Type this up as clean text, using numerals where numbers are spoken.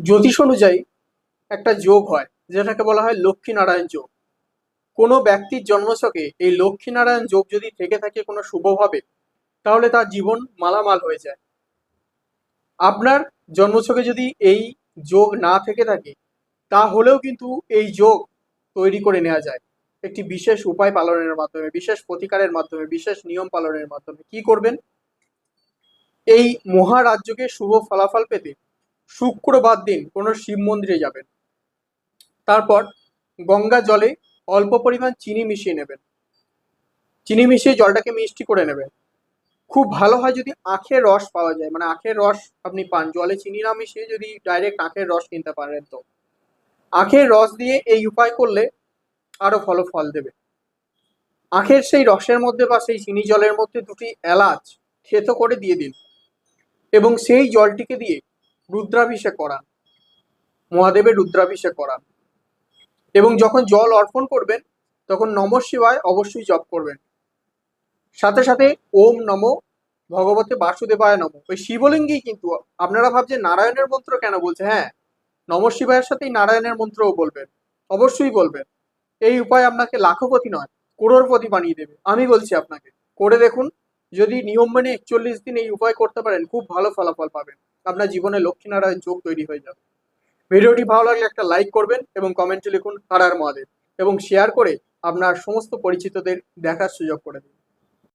জ্যোতিষ অনুযায়ী একটা যোগ হয় যেটাকে বলা হয় লক্ষ্মীনারায়ণ যোগ। কোনো ব্যক্তির জন্মছকে এই লক্ষ্মীনারায়ণ যোগ যদি থেকে থাকে কোনো শুভভাবে, তাহলে তার জীবন মালামাল হয়ে যায়। আপনার জন্মছকে যদি এই যোগ না থেকে থাকে, তাহলেও কিন্তু এই যোগ তৈরি করে নেওয়া যায় একটি বিশেষ উপায় পালনের মাধ্যমে, বিশেষ প্রতিকারের মাধ্যমে, বিশেষ নিয়ম পালনের মাধ্যমে। কি করবেন? এই মহারাজ্যকে শুভ ফলাফল পেতে শুক্রবার দিন কোনো শিব মন্দিরে যাবেন। তারপর গঙ্গা জলে অল্প পরিমাণ চিনি মিশিয়ে নেবেন। চিনি মিশিয়ে জলটাকে মিষ্টি করে নেবেন। খুব ভালো হয় যদি আখের রস পাওয়া যায়, মানে আখের রস আপনি পান, জলে চিনি না মিশিয়ে যদি ডাইরেক্ট আখের রস কিনতে পারেন তো আখের রস দিয়ে এই উপায় করলে আরো ভালো ফল দেবে। আখের সেই রসের মধ্যে বা সেই চিনি জলের মধ্যে দুটি এলাচ থেতো করে দিয়ে দিন এবং সেই জলটিকে দিয়ে রুদ্রাভিষেক করান, মহাদেবের রুদ্রাভিষেক করান। এবং যখন জল অর্পণ করবেন তখন নমঃ শিবায় অবশ্যই জপ করবেন। সাথে সাথে ওম নমো ভগবতে বাসুদেবায় নমঃ, ওই শিবলিঙ্গেই কিন্তু। আপনারা ভাবছেন নারায়ণের মন্ত্র কেন বলছে? হ্যাঁ, নমঃ শিবায়ের সাথেই নারায়ণের মন্ত্রও বলবেন, অবশ্যই বলবেন। এই উপায় আপনাকে লাখপতি নয়, করোড়পতি বানিয়ে দেবে। আমি বলছি আপনাকে, করে দেখুন। যদি নিয়ম মেনে 41 দিন এই উপায় করতে পারেন, খুব ভালো ফলাফল পাবেন। আপনার জীবনে লক্ষ্মীনারায়ণ যোগ তৈরি হয়ে যাবে। ভিডিওটি ভালো লাগলে একটা লাইক করবেন এবং কমেন্টে লিখুন হর হর মহাদেব, এবং শেয়ার করে আপনার সমস্ত পরিচিতদের দেখার সুযোগ করে দিন।